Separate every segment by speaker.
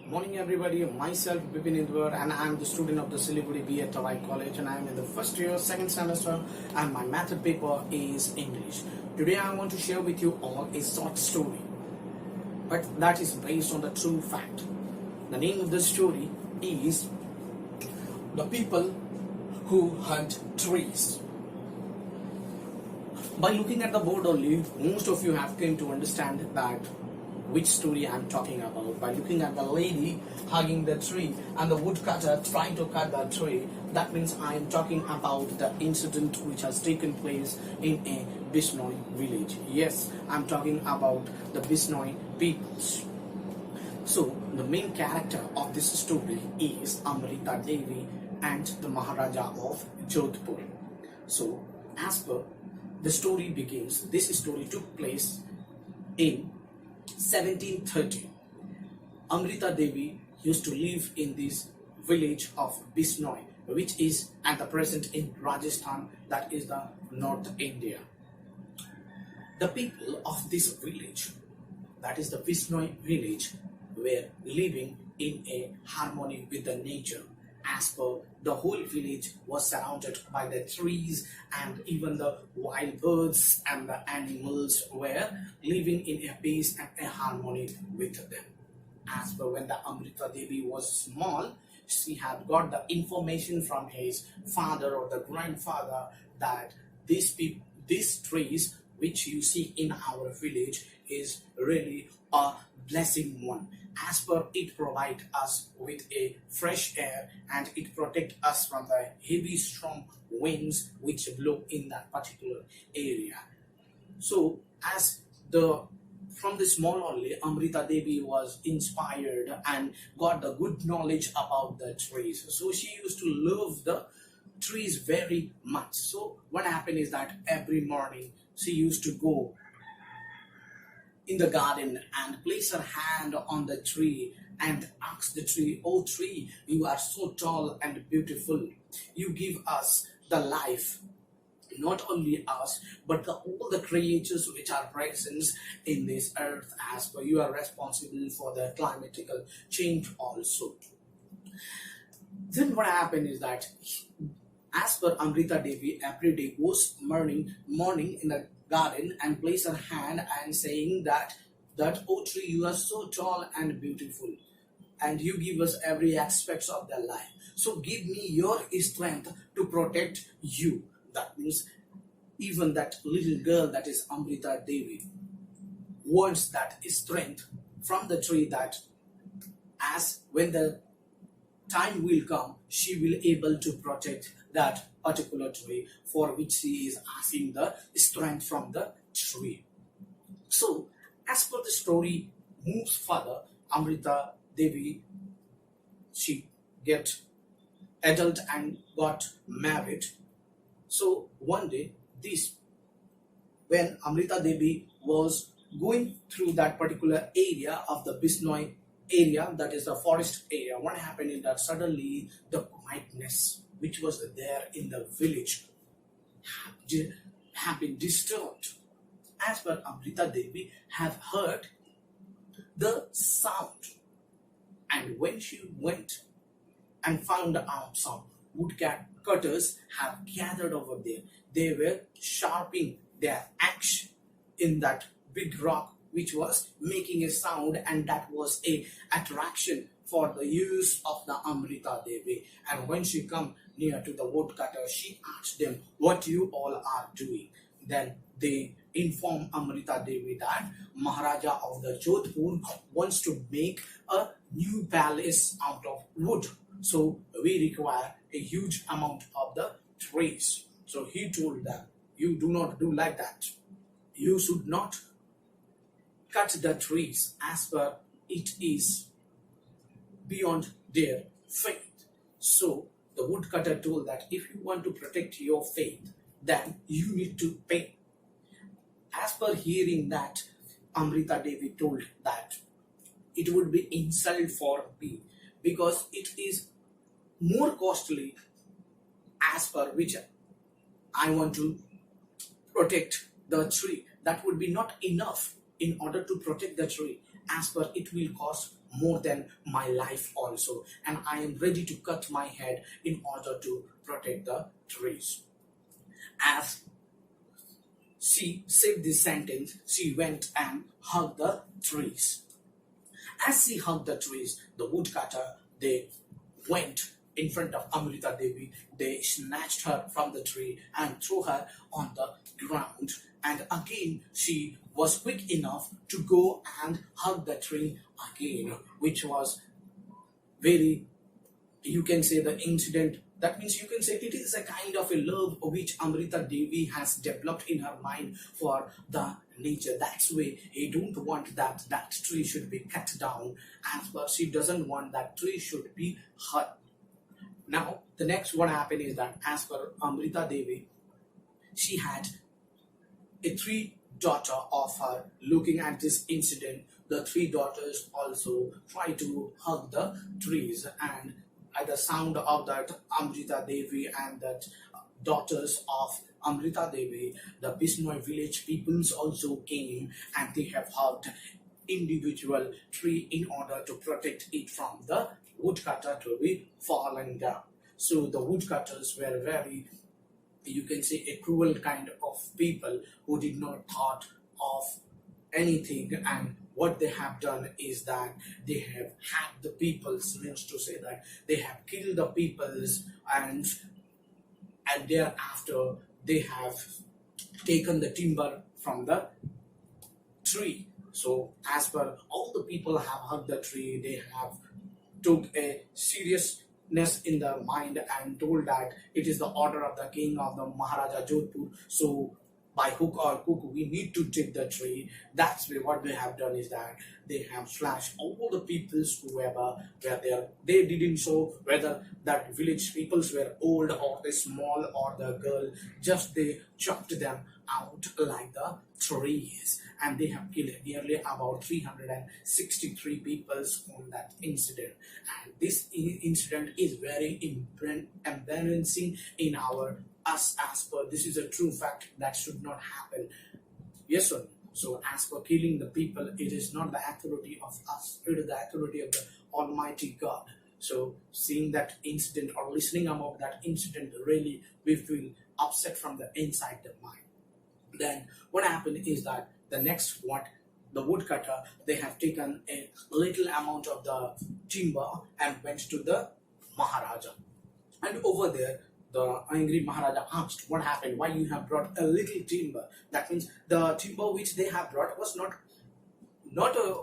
Speaker 1: Morning everybody, myself B.Ed and I am the student of the Siliguri B.Ed College and I am in the first year, second semester and my method paper is English. Today I want to share with you all a short story, but that is based on the true fact. The name of the story is The People Who Hunt Trees. By looking at the board only, most of you have come to understand that which story I'm talking about. By looking at the lady hugging the tree and the woodcutter trying to cut the tree, that means I am talking about the incident which has taken place in a Bisnoy village. Yes, I'm talking about the Bisnoy peoples. So the main character of this story is Amrita Devi and the Maharaja of Jodhpur. So as per the story begins, this story took place in 1730. Amrita Devi used to live in this village of Bisnoy, which is at the present in Rajasthan, that is the North India. The people of this village, that is the Bisnoy village, were living in a harmony with the nature. As per the whole village was surrounded by the trees, and even the wild birds and the animals were living in a peace and a harmony with them. As per when the Amrita Devi was small, she had got the information from his father or the grandfather that these trees which you see in our village is really a blessing one. As per it provide us with a fresh air and it protect us from the heavy strong winds which blow in that particular area. So as from the small only, Amrita Devi was inspired and got the good knowledge about the trees. So she used to love the trees very much. So what happened is that every morning she used to go in the garden and place her hand on the tree and ask the tree, "Oh tree, you are so tall and beautiful. You give us the life, not only us, but all the creatures which are present in this earth, as per you are responsible for the climatical change also." Then what happened is that as per Amrita Devi, every day goes morning in the garden and place her hand and saying that "Oh tree, you are so tall and beautiful and you give us every aspect of the life, so give me your strength to protect you." That means even that little girl, that is Amrita Devi, wants that strength from the tree, that as when the time will come, she will able to protect that particular tree for which she is asking the strength from the tree. So as per the story moves further, Amrita Devi, she get adult and got married. So one day, when Amrita Devi was going through that particular area of the Bisnoy area, that is the forest area, what happened is that suddenly the quietness which was there in the village have been disturbed. As per Amrita Devi have heard the sound, and when she went and found out some woodcutters have gathered over there, they were sharpening their axe in that big rock which was making a sound, and that was a attraction for the use of the Amrita Devi. And when she come near to the woodcutter, she asked them, "What you all are doing?" Then they inform Amrita Devi that Maharaja of the Jodhpur wants to make a new palace out of wood, so we require a huge amount of the trees. So he told them, "You do not do like that. You should not cut the trees as per it is beyond their faith." So the woodcutter told that if you want to protect your faith, then you need to pay. As per hearing that, Amrita Devi told that it would be insult for me, because it is more costly as per which I want to protect the tree. That would be not enough in order to protect the tree. As per it will cost more than my life also, and I am ready to cut my head in order to protect the trees. As she said this sentence, she went and hugged the trees. As she hugged the trees, the woodcutter, they went in front of Amrita Devi. They snatched her from the tree and threw her on the ground. And again, she was quick enough to go and hug the tree again, which was very, you can say, the incident. That means you can say it is a kind of a love which Amrita Devi has developed in her mind for the nature. That's why he don't want that tree should be cut down, as well she doesn't want that tree should be hurt. Now, the next what happened is that as per Amrita Devi, she had a 3 daughter of her. Looking at this incident, the 3 daughters also try to hug the trees, and at the sound of that Amrita Devi and that daughters of Amrita Devi, the Bisnoy village peoples also came and they have hugged individual tree in order to protect it from the woodcutter to be falling down. So the woodcutters were very, you can say, a cruel kind of people who did not thought of anything, and what they have done is that they have hacked the peoples, means to say that they have killed the peoples, and thereafter they have taken the timber from the tree. So as per all the people have hugged the tree, they have took a seriousness in their mind and told that it is the order of the king of the Maharaja Jodhpur. So by hook or crook, we need to take the tree. That's why what they have done is that they have slashed all the peoples whoever were there. They didn't show whether that village peoples were old or the small or the girl. Just they chopped them out like the trees, and they have killed nearly about 363 peoples on that incident. And this incident is very embarrassing in our us, as per this is a true fact that should not happen. Yes or no? So as per killing the people, it is not the authority of us, it is the authority of the Almighty God. So seeing that incident or listening about that incident, really we feel upset from the inside the mind. Then what happened is that the next what the woodcutter, they have taken a little amount of the timber and went to the Maharaja, and over there the angry Maharaja asked, what happened, why you have brought a little timber? That means the timber which they have brought was not a,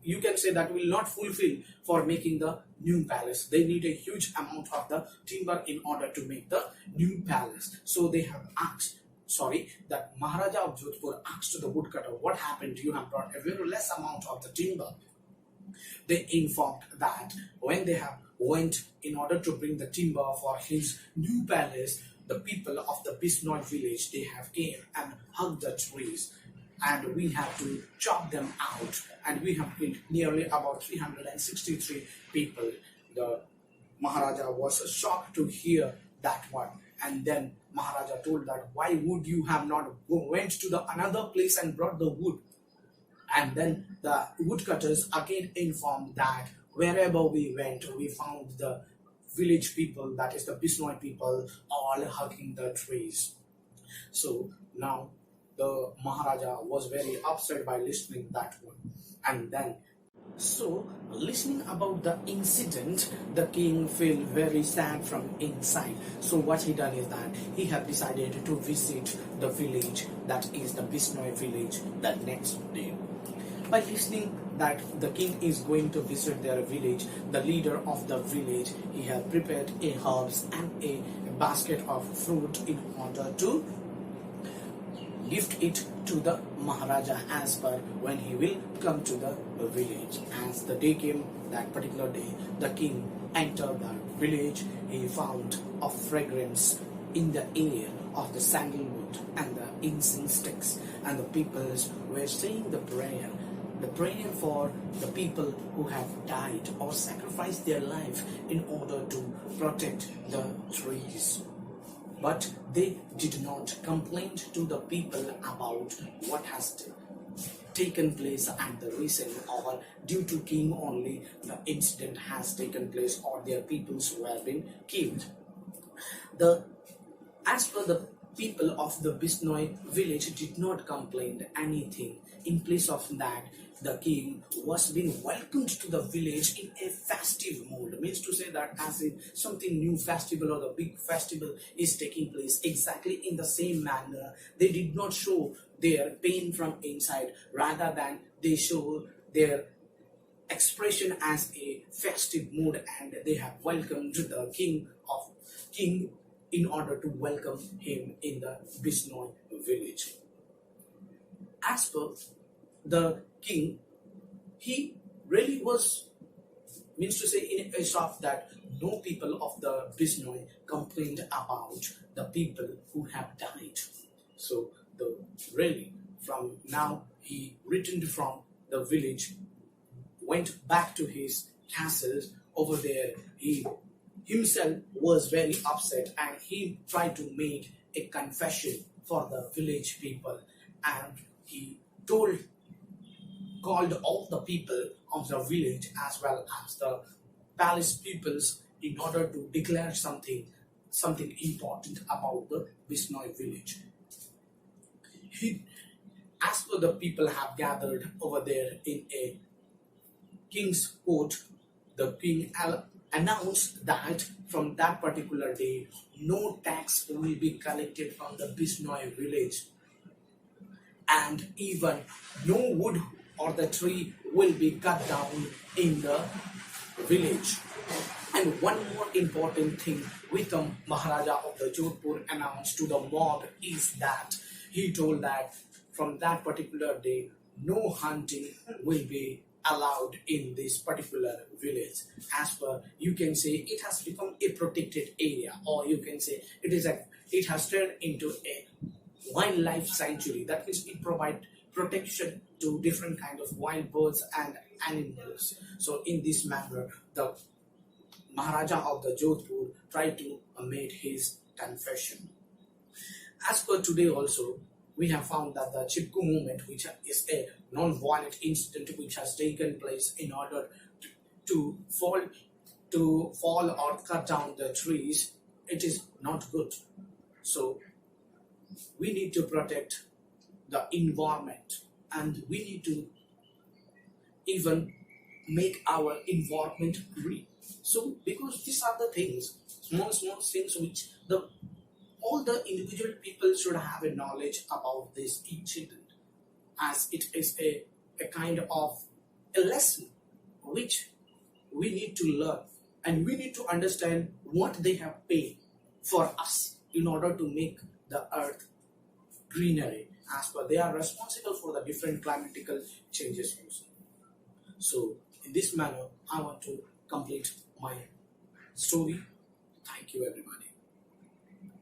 Speaker 1: you can say, that will not fulfill for making the new palace. They need a huge amount of the timber in order to make the new palace. So they have asked, that Maharaja of Jodhpur asked the woodcutter, what happened, you have brought a very less amount of the timber. They informed that when they have went in order to bring the timber for his new palace, the people of the Bisnoy village, they have came and hugged the trees, and we have to chop them out, and we have killed nearly about 363 people. The Maharaja was shocked to hear that one, and then Maharaja told that why would you have not went to the another place and brought the wood? And then the woodcutters again informed that wherever we went, we found the village people, that is the Bisnoy people, all hugging the trees. So now the Maharaja was very upset by listening that one. And then, so listening about the incident, the king felt very sad from inside. So what he done is that he had decided to visit the village, that is the Bisnoy village, the next day. By listening that the king is going to visit their village, the leader of the village, he had prepared a herbs and a basket of fruit in order to gift it to the Maharaja as per when he will come to the village. As the day came, that particular day, the king entered the village. He found a fragrance in the air of the sandalwood and the incense sticks, and the peoples were saying the prayer for the people who have died or sacrificed their life in order to protect the trees. But they did not complain to the people about what has taken place at the reason, or due to king only the incident has taken place, or their peoples who have been killed. As per the people of the Bisnoy village did not complain anything. In place of that, the king was being welcomed to the village in a festive mood. Means to say that as if something new festival or the big festival is taking place exactly in the same manner. They did not show their pain from inside, rather than they show their expression as a festive mood, and they have welcomed the king in order to welcome him in the Bisnoy village. As per the king, he really was, means to say in a shop, that no people of the Bisnoy complained about the people who have died. So really from now he returned from the village, went back to his castle. Over there he himself was very upset, and he tried to make a confession for the village people, and he called all the people of the village as well as the palace peoples in order to declare something important about the Bisnoy village. As per the people have gathered over there in a king's court, the king announced that from that particular day, no tax will be collected from the Bisnoy village, and even no wood or the tree will be cut down in the village. And one more important thing which the Maharaja of the Jodhpur announced to the mob is that he told that from that particular day, no hunting will be allowed in this particular village. As per, you can say it has become a protected area, or you can say it has turned into a wildlife sanctuary. That means it provides protection to different kind of wild birds and animals. So in this manner, the Maharaja of the Jodhpur tried to make his confession. As per today also, we have found that the Chipko movement, which is a non-violent incident which has taken place in order to fall or cut down the trees, it is not good. So we need to protect the environment, and we need to even make our environment green. So because these are the things, small things which all the individual people should have a knowledge about this incident, as it is a kind of a lesson which we need to learn, and we need to understand what they have paid for us in order to make the earth greenery, as per they are responsible for the different climatical changes also. So in this manner, I want to complete my story. Thank you everybody.